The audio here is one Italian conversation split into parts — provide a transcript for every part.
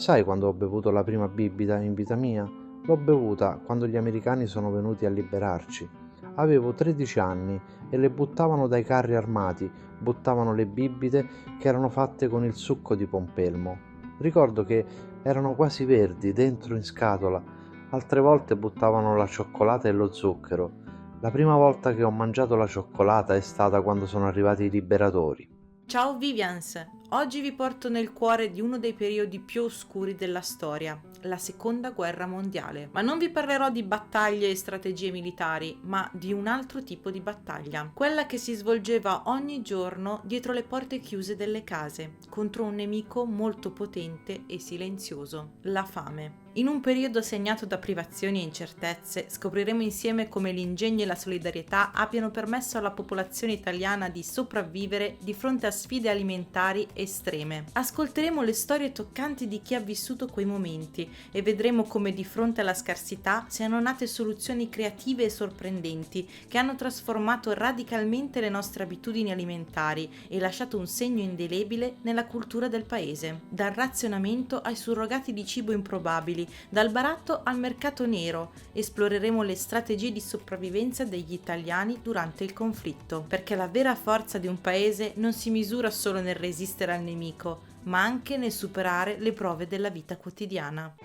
Sai quando ho bevuto la prima bibita in vita mia? L'ho bevuta quando gli americani sono venuti a liberarci. Avevo 13 anni e le buttavano dai carri armati, buttavano le bibite che erano fatte con il succo di pompelmo. Ricordo che erano quasi verdi, dentro in scatola. Altre volte buttavano la cioccolata e lo zucchero. La prima volta che ho mangiato la cioccolata è stata quando sono arrivati i liberatori. Ciao Vivians, oggi vi porto nel cuore di uno dei periodi più oscuri della storia, la Seconda Guerra Mondiale. Ma non vi parlerò di battaglie e strategie militari, ma di un altro tipo di battaglia, quella che si svolgeva ogni giorno dietro le porte chiuse delle case, contro un nemico molto potente e silenzioso, la fame. In un periodo segnato da privazioni e incertezze, scopriremo insieme come l'ingegno e la solidarietà abbiano permesso alla popolazione italiana di sopravvivere di fronte a sfide alimentari estreme. Ascolteremo le storie toccanti di chi ha vissuto quei momenti e vedremo come di fronte alla scarsità siano nate soluzioni creative e sorprendenti che hanno trasformato radicalmente le nostre abitudini alimentari e lasciato un segno indelebile nella cultura del paese. Dal razionamento ai surrogati di cibo improbabili, dal baratto al mercato nero, esploreremo le strategie di sopravvivenza degli italiani durante il conflitto, perché la vera forza di un paese non si misura solo nel resistere al nemico, ma anche nel superare le prove della vita quotidiana.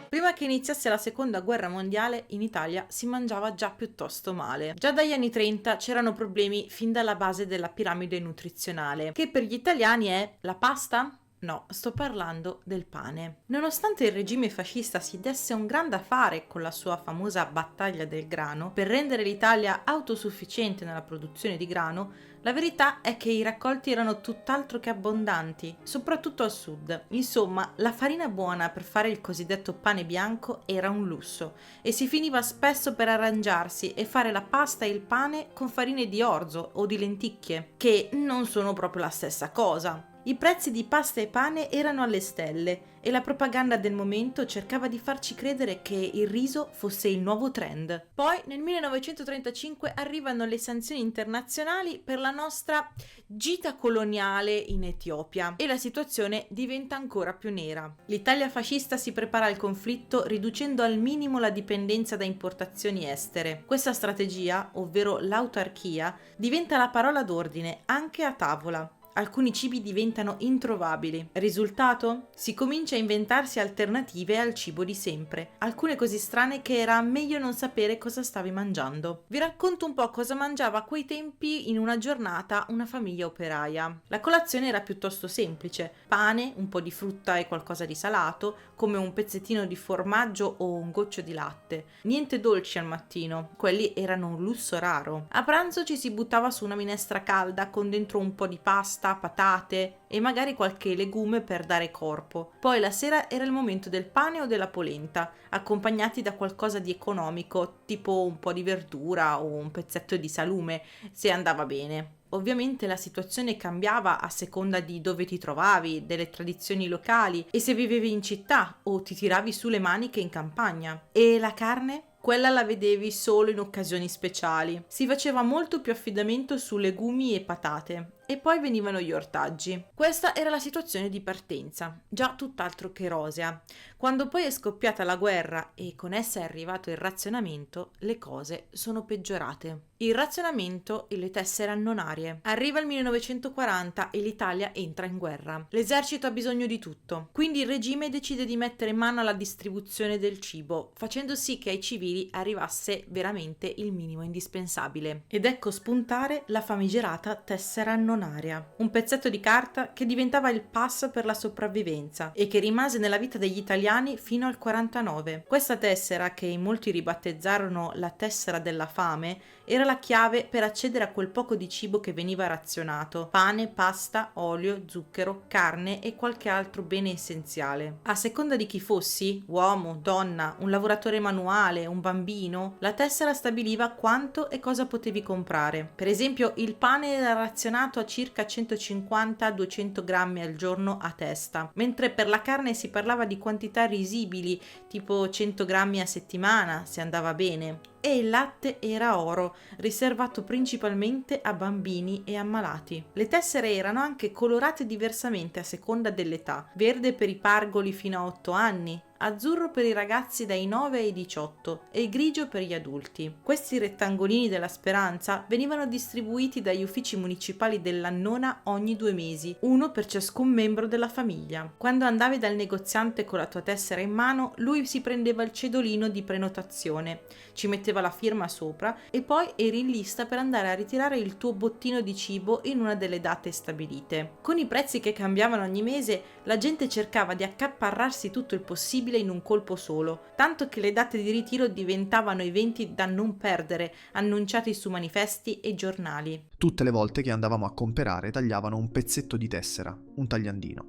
Prima che iniziasse la seconda guerra mondiale, in Italia si mangiava già piuttosto male. Già dagli anni 30 c'erano problemi fin dalla base della piramide nutrizionale, che per gli italiani è la pasta? No, sto parlando del pane. Nonostante il regime fascista si desse un gran da fare con la sua famosa battaglia del grano per rendere l'Italia autosufficiente nella produzione di grano, la verità è che i raccolti erano tutt'altro che abbondanti, soprattutto al sud. Insomma, la farina buona per fare il cosiddetto pane bianco era un lusso e si finiva spesso per arrangiarsi e fare la pasta e il pane con farine di orzo o di lenticchie, che non sono proprio la stessa cosa. I prezzi di pasta e pane erano alle stelle e la propaganda del momento cercava di farci credere che il riso fosse il nuovo trend. Poi nel 1935 arrivano le sanzioni internazionali per la nostra gita coloniale in Etiopia e la situazione diventa ancora più nera. L'Italia fascista si prepara al conflitto riducendo al minimo la dipendenza da importazioni estere. Questa strategia, ovvero l'autarchia, diventa la parola d'ordine anche a tavola. Alcuni cibi diventano introvabili. Risultato? Si comincia a inventarsi alternative al cibo di sempre, alcune così strane che era meglio non sapere cosa stavi mangiando. Vi racconto un po' cosa mangiava a quei tempi in una giornata una famiglia operaia. La colazione era piuttosto semplice: pane, un po' di frutta e qualcosa di salato, come un pezzettino di formaggio o un goccio di latte. Niente dolci al mattino, quelli erano un lusso raro. A pranzo ci si buttava su una minestra calda con dentro un po' di pasta, patate e magari qualche legume per dare corpo. Poi la sera era il momento del pane o della polenta, accompagnati da qualcosa di economico, tipo un po' di verdura o un pezzetto di salume, se andava bene. Ovviamente la situazione cambiava a seconda di dove ti trovavi, delle tradizioni locali e se vivevi in città o ti tiravi su le maniche in campagna. E la carne? Quella la vedevi solo in occasioni speciali. Si faceva molto più affidamento su legumi e patate. E poi venivano gli ortaggi. Questa era la situazione di partenza, già tutt'altro che rosea. Quando poi è scoppiata la guerra e con essa è arrivato il razionamento, le cose sono peggiorate. Il razionamento e le tessere annonarie. Arriva il 1940 e l'Italia entra in guerra. L'esercito ha bisogno di tutto, quindi il regime decide di mettere mano alla distribuzione del cibo, facendo sì che ai civili arrivasse veramente il minimo indispensabile. Ed ecco spuntare la famigerata tessera annonaria. Un pezzetto di carta che diventava il pass per la sopravvivenza e che rimase nella vita degli italiani fino al 49. Questa tessera, che in molti ribattezzarono la tessera della fame, era la chiave per accedere a quel poco di cibo che veniva razionato: pane, pasta, olio, zucchero, carne e qualche altro bene essenziale. A seconda di chi fossi, uomo, donna, un lavoratore manuale, un bambino, la tessera stabiliva quanto e cosa potevi comprare. Per esempio, il pane era razionato a circa 150-200 grammi al giorno a testa, mentre per la carne si parlava di quantità risibili, tipo 100 grammi a settimana, se andava bene. E il latte era oro, riservato principalmente a bambini e ammalati. Le tessere erano anche colorate diversamente a seconda dell'età: verde per i pargoli fino a 8 anni, azzurro per i ragazzi dai 9 ai 18 e grigio per gli adulti. Questi rettangolini della speranza venivano distribuiti dagli uffici municipali dell'Annona ogni 2 mesi, uno per ciascun membro della famiglia. Quando andavi dal negoziante con la tua tessera in mano, lui si prendeva il cedolino di prenotazione, ci metteva la firma sopra e poi eri in lista per andare a ritirare il tuo bottino di cibo in una delle date stabilite. Con i prezzi che cambiavano ogni mese, la gente cercava di accaparrarsi tutto il possibile in un colpo solo, tanto che le date di ritiro diventavano eventi da non perdere, annunciati su manifesti e giornali. Tutte le volte che andavamo a comprare tagliavano un pezzetto di tessera, un tagliandino.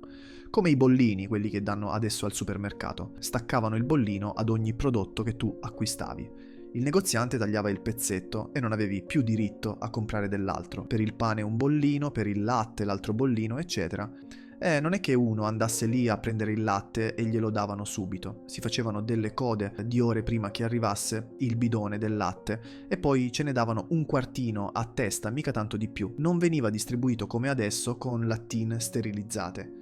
Come i bollini, quelli che danno adesso al supermercato. Staccavano il bollino ad ogni prodotto che tu acquistavi. Il negoziante tagliava il pezzetto e non avevi più diritto a comprare dell'altro. Per il pane un bollino, per il latte l'altro bollino, eccetera. Non è che uno andasse lì a prendere il latte e glielo davano subito. Si facevano delle code di ore prima che arrivasse il bidone del latte e poi ce ne davano un quartino a testa, mica tanto di più. Non veniva distribuito come adesso con lattine sterilizzate.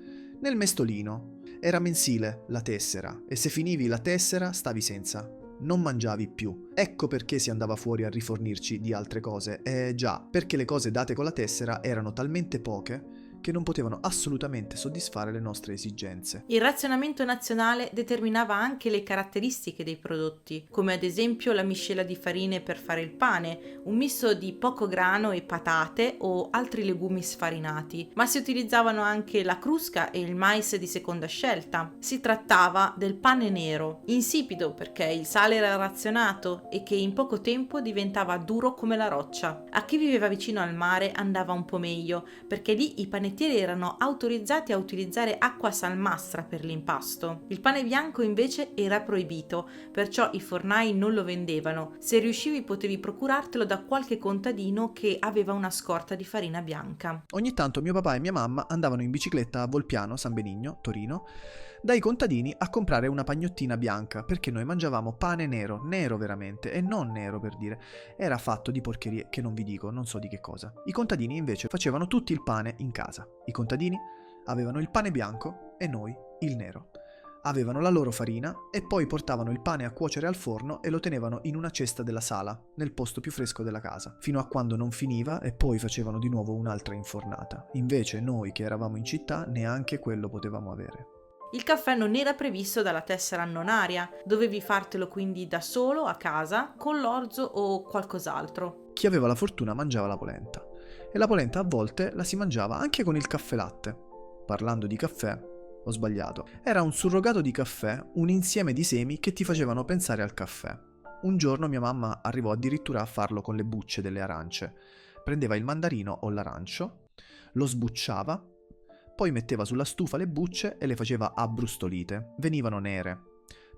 Nel mestolino era mensile la tessera e se finivi la tessera stavi senza. Non mangiavi più. Ecco perché si andava fuori a rifornirci di altre cose. Già, perché le cose date con la tessera erano talmente poche che non potevano assolutamente soddisfare le nostre esigenze. Il razionamento nazionale determinava anche le caratteristiche dei prodotti, come ad esempio la miscela di farine per fare il pane, un misto di poco grano e patate o altri legumi sfarinati, ma si utilizzavano anche la crusca e il mais di seconda scelta. Si trattava del pane nero, insipido perché il sale era razionato e che in poco tempo diventava duro come la roccia. A chi viveva vicino al mare andava un po' meglio, perché lì i panettieri erano autorizzati a utilizzare acqua salmastra per l'impasto. Il pane bianco invece era proibito, perciò i fornai non lo vendevano. Se riuscivi potevi procurartelo da qualche contadino che aveva una scorta di farina bianca. Ogni tanto mio papà e mia mamma andavano in bicicletta a Volpiano, San Benigno, Torino, dai contadini a comprare una pagnottina bianca, perché noi mangiavamo pane nero, nero veramente, e non nero per dire. Era fatto di porcherie che non vi dico, non so di che cosa. I contadini invece facevano tutti il pane in casa. I contadini avevano il pane bianco e noi il nero. Avevano la loro farina e poi portavano il pane a cuocere al forno e lo tenevano in una cesta della sala, nel posto più fresco della casa, fino a quando non finiva e poi facevano di nuovo un'altra infornata. Invece noi che eravamo in città neanche quello potevamo avere. Il caffè non era previsto dalla tessera annonaria, dovevi fartelo quindi da solo a casa con l'orzo o qualcos'altro. Chi aveva la fortuna mangiava la polenta e la polenta a volte la si mangiava anche con il caffè latte. Parlando di caffè, ho sbagliato. Era un surrogato di caffè, un insieme di semi che ti facevano pensare al caffè. Un giorno mia mamma arrivò addirittura a farlo con le bucce delle arance. Prendeva il mandarino o l'arancio, lo sbucciava, poi metteva sulla stufa le bucce e le faceva abbrustolite. Venivano nere.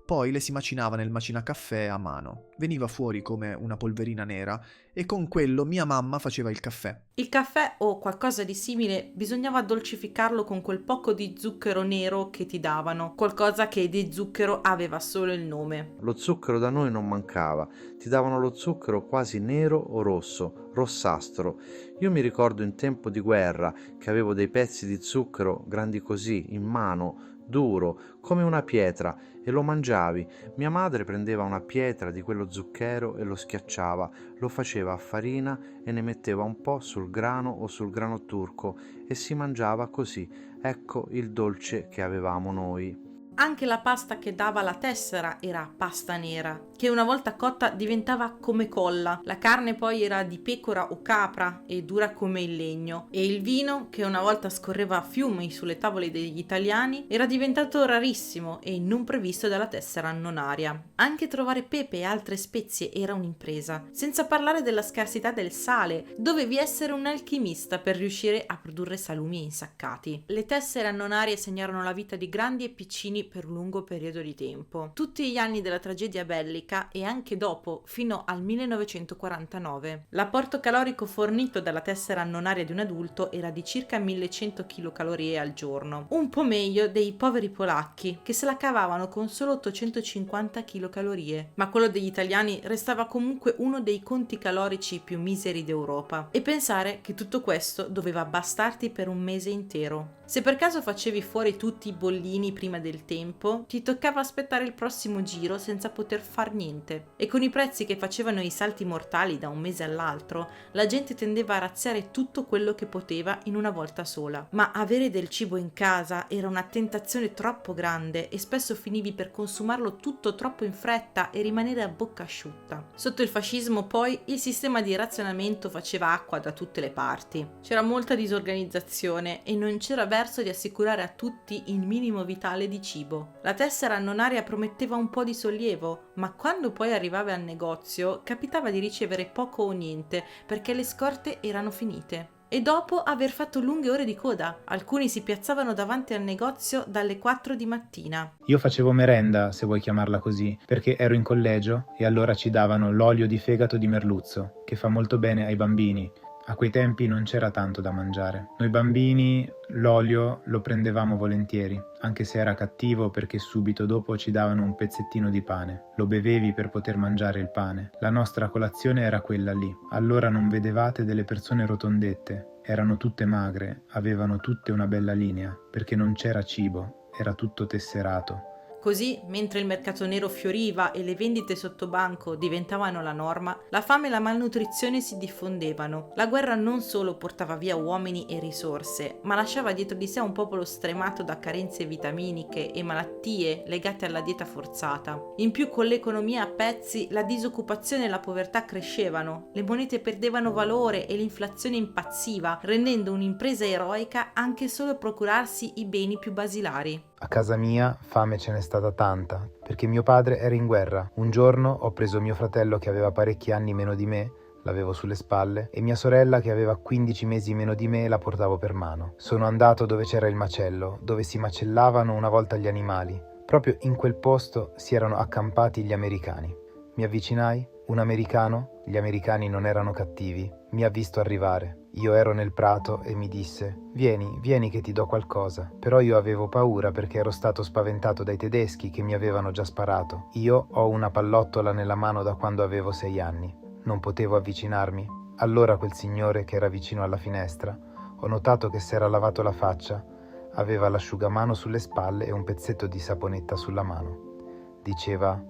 Poi le si macinava nel macinacaffè a mano. Veniva fuori come una polverina nera e con quello mia mamma faceva il caffè. Il caffè o qualcosa di simile bisognava dolcificarlo con quel poco di zucchero nero che ti davano, qualcosa che di zucchero aveva solo il nome. Lo zucchero da noi non mancava, ti davano lo zucchero quasi nero o rosso, rossastro. Io mi ricordo in tempo di guerra che avevo dei pezzi di zucchero grandi così, in mano, duro, come una pietra, e lo mangiavi. Mia madre prendeva una pietra di quello zucchero e lo schiacciava, lo faceva a farina e ne metteva un po' sul grano o sul grano turco e si mangiava così. Ecco il dolce che avevamo noi. Anche la pasta che dava la tessera era pasta nera. che una volta cotta diventava come colla, la carne poi era di pecora o capra e dura come il legno, e il vino, che una volta scorreva a fiumi sulle tavole degli italiani, era diventato rarissimo e non previsto dalla tessera annonaria. Anche trovare pepe e altre spezie era un'impresa, senza parlare della scarsità del sale. Dovevi essere un alchimista per riuscire a produrre salumi insaccati. Le tessere annonarie segnarono la vita di grandi e piccini per un lungo periodo di tempo. Tutti gli anni della tragedia bellica e anche dopo, fino al 1949. L'apporto calorico fornito dalla tessera annonaria di un adulto era di circa 1100 kcal al giorno, un po' meglio dei poveri polacchi che se la cavavano con solo 850 kcal, ma quello degli italiani restava comunque uno dei conti calorici più miseri d'Europa. E pensare che tutto questo doveva bastarti per un mese intero. Se per caso facevi fuori tutti i bollini prima del tempo, ti toccava aspettare il prossimo giro senza poter far niente. E con i prezzi che facevano i salti mortali da un mese all'altro, la gente tendeva a razziare tutto quello che poteva in una volta sola. Ma avere del cibo in casa era una tentazione troppo grande e spesso finivi per consumarlo tutto troppo in fretta e rimanere a bocca asciutta. Sotto il fascismo poi il sistema di razionamento faceva acqua da tutte le parti. C'era molta disorganizzazione e non c'era verso di assicurare a tutti il minimo vitale di cibo. La tessera annonaria prometteva un po' di sollievo, ma quando poi arrivavi al negozio capitava di ricevere poco o niente perché le scorte erano finite. E dopo aver fatto lunghe ore di coda, alcuni si piazzavano davanti al negozio dalle 4 di mattina. Io facevo merenda, se vuoi chiamarla così, perché ero in collegio e allora ci davano l'olio di fegato di merluzzo, che fa molto bene ai bambini. A quei tempi non c'era tanto da mangiare. Noi bambini l'olio lo prendevamo volentieri, anche se era cattivo perché subito dopo ci davano un pezzettino di pane. Lo bevevi per poter mangiare il pane. La nostra colazione era quella lì. Allora non vedevate delle persone rotondette, erano tutte magre, avevano tutte una bella linea, perché non c'era cibo, era tutto tesserato. Così, mentre il mercato nero fioriva e le vendite sotto banco diventavano la norma, la fame e la malnutrizione si diffondevano. La guerra non solo portava via uomini e risorse, ma lasciava dietro di sé un popolo stremato da carenze vitaminiche e malattie legate alla dieta forzata. In più, con l'economia a pezzi, la disoccupazione e la povertà crescevano, le monete perdevano valore e l'inflazione impazziva, rendendo un'impresa eroica anche solo procurarsi i beni più basilari. A casa mia fame ce n'è stata tanta, perché mio padre era in guerra. Un giorno ho preso mio fratello che aveva parecchi anni meno di me, l'avevo sulle spalle, e mia sorella che aveva 15 mesi meno di me la portavo per mano. Sono andato dove c'era il macello, dove si macellavano una volta gli animali. Proprio in quel posto si erano accampati gli americani. Mi avvicinai, un americano, gli americani non erano cattivi, mi ha visto arrivare. Io ero nel prato e mi disse: vieni che ti do qualcosa. Però io avevo paura perché ero stato spaventato dai tedeschi che mi avevano già sparato. Io ho una pallottola nella mano da quando avevo 6 anni. Non potevo avvicinarmi. Allora quel signore che era vicino alla finestra, ho notato che si era lavato la faccia, aveva l'asciugamano sulle spalle e un pezzetto di saponetta sulla mano. Diceva: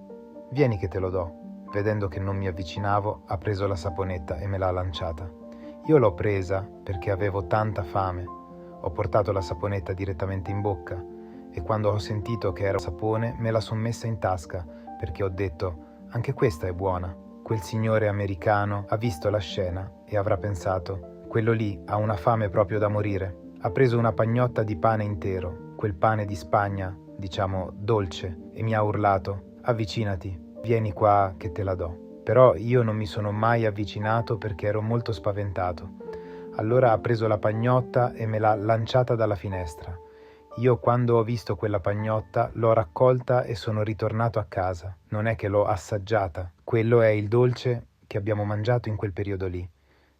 vieni che te lo do. Vedendo che non mi avvicinavo, ha preso la saponetta e me l'ha lanciata. Io l'ho presa perché avevo tanta fame. Ho portato la saponetta direttamente in bocca e quando ho sentito che era sapone me la son messa in tasca perché ho detto: anche questa è buona. Quel signore americano ha visto la scena e avrà pensato: quello lì ha una fame proprio da morire. Ha preso una pagnotta di pane intero, quel pane di Spagna, diciamo dolce, e mi ha urlato: avvicinati, vieni qua che te la do. Però io non mi sono mai avvicinato perché ero molto spaventato. Allora ha preso la pagnotta e me l'ha lanciata dalla finestra. Io quando ho visto quella pagnotta l'ho raccolta e sono ritornato a casa. Non è che l'ho assaggiata. Quello è il dolce che abbiamo mangiato in quel periodo lì,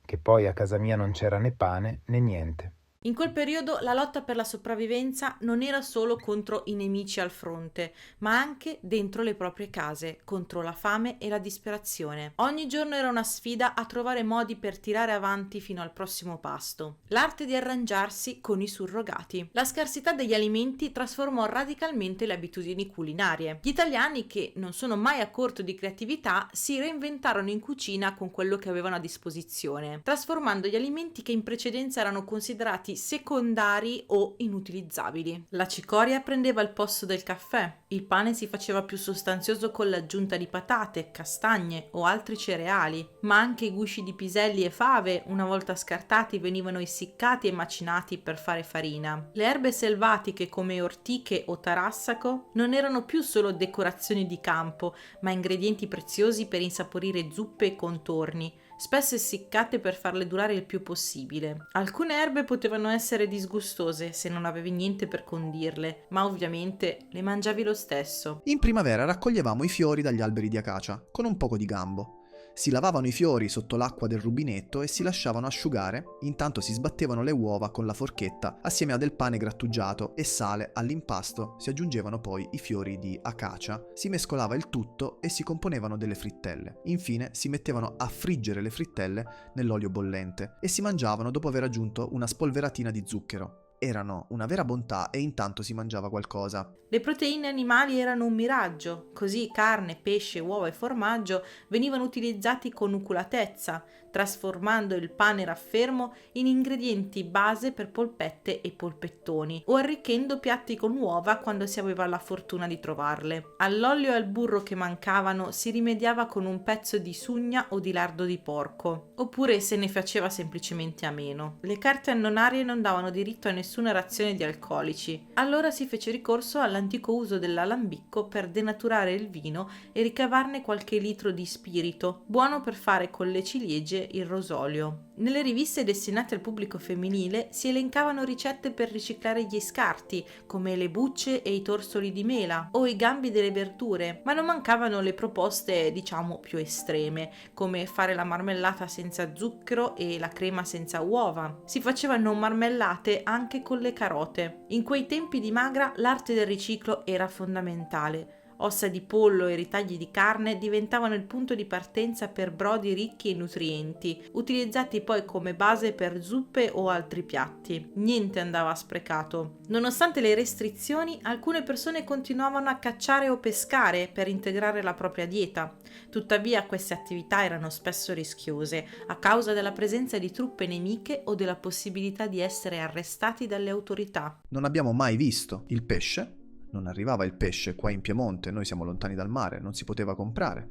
che poi a casa mia non c'era né pane né niente. In quel periodo la lotta per la sopravvivenza non era solo contro i nemici al fronte, ma anche dentro le proprie case, contro la fame e la disperazione. Ogni giorno era una sfida a trovare modi per tirare avanti fino al prossimo pasto. L'arte di arrangiarsi con i surrogati. La scarsità degli alimenti trasformò radicalmente le abitudini culinarie. Gli italiani, che non sono mai a corto di creatività, si reinventarono in cucina con quello che avevano a disposizione, trasformando gli alimenti che in precedenza erano considerati diventati secondari o inutilizzabili. La cicoria prendeva il posto del caffè, il pane si faceva più sostanzioso con l'aggiunta di patate, castagne o altri cereali, ma anche i gusci di piselli e fave, una volta scartati, venivano essiccati e macinati per fare farina. Le erbe selvatiche come ortiche o tarassaco non erano più solo decorazioni di campo, ma ingredienti preziosi per insaporire zuppe e contorni, spesso essiccate per farle durare il più possibile. Alcune erbe potevano essere disgustose se non avevi niente per condirle, ma ovviamente le mangiavi lo stesso. In primavera raccoglievamo i fiori dagli alberi di acacia, con un poco di gambo. Si lavavano i fiori sotto l'acqua del rubinetto e si lasciavano asciugare, intanto si sbattevano le uova con la forchetta assieme a del pane grattugiato e sale. All'impasto si aggiungevano poi i fiori di acacia, si mescolava il tutto e si componevano delle frittelle. Infine si mettevano a friggere le frittelle nell'olio bollente e si mangiavano dopo aver aggiunto una spolveratina di zucchero. Erano una vera bontà e intanto si mangiava qualcosa. Le proteine animali erano un miraggio, così carne, pesce, uova e formaggio venivano utilizzati con oculatezza, trasformando il pane raffermo in ingredienti base per polpette e polpettoni, o arricchendo piatti con uova quando si aveva la fortuna di trovarle. All'olio e al burro che mancavano si rimediava con un pezzo di sugna o di lardo di porco, oppure se ne faceva semplicemente a meno. Le carte annonarie non davano diritto a nessuna razione di alcolici, allora si fece ricorso all'antico uso dell'alambicco per denaturare il vino e ricavarne qualche litro di spirito, buono per fare con le ciliegie il rosolio. Nelle riviste destinate al pubblico femminile si elencavano ricette per riciclare gli scarti, come le bucce e i torsoli di mela o i gambi delle verdure, ma non mancavano le proposte, diciamo, più estreme, come fare la marmellata senza zucchero e la crema senza uova. Si facevano marmellate anche con le carote. In quei tempi di magra l'arte del riciclo era fondamentale. Ossa di pollo e ritagli di carne diventavano il punto di partenza per brodi ricchi e nutrienti, utilizzati poi come base per zuppe o altri piatti. Niente andava sprecato. Nonostante le restrizioni, alcune persone continuavano a cacciare o pescare per integrare la propria dieta. Tuttavia queste attività erano spesso rischiose, a causa della presenza di truppe nemiche o della possibilità di essere arrestati dalle autorità. Non abbiamo mai visto il pesce. Non arrivava il pesce qua in Piemonte, noi siamo lontani dal mare, non si poteva comprare.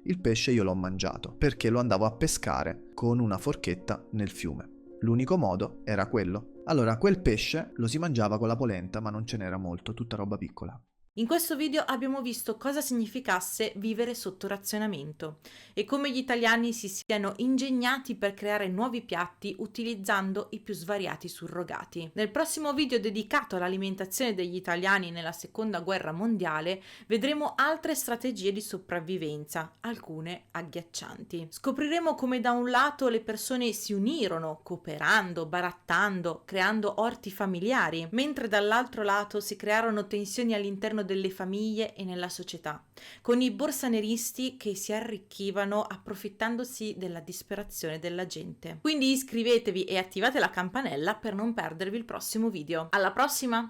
Il pesce io l'ho mangiato, perché lo andavo a pescare con una forchetta nel fiume. L'unico modo era quello. Allora, quel pesce lo si mangiava con la polenta, ma non ce n'era molto, tutta roba piccola. In questo video abbiamo visto cosa significasse vivere sotto razionamento e come gli italiani si siano ingegnati per creare nuovi piatti utilizzando i più svariati surrogati. Nel prossimo video dedicato all'alimentazione degli italiani nella Seconda Guerra Mondiale vedremo altre strategie di sopravvivenza, alcune agghiaccianti. Scopriremo come da un lato le persone si unirono, cooperando, barattando, creando orti familiari, mentre dall'altro lato si crearono tensioni all'interno delle famiglie e nella società, con i borsaneristi che si arricchivano approfittandosi della disperazione della gente. Quindi iscrivetevi e attivate la campanella per non perdervi il prossimo video. Alla prossima!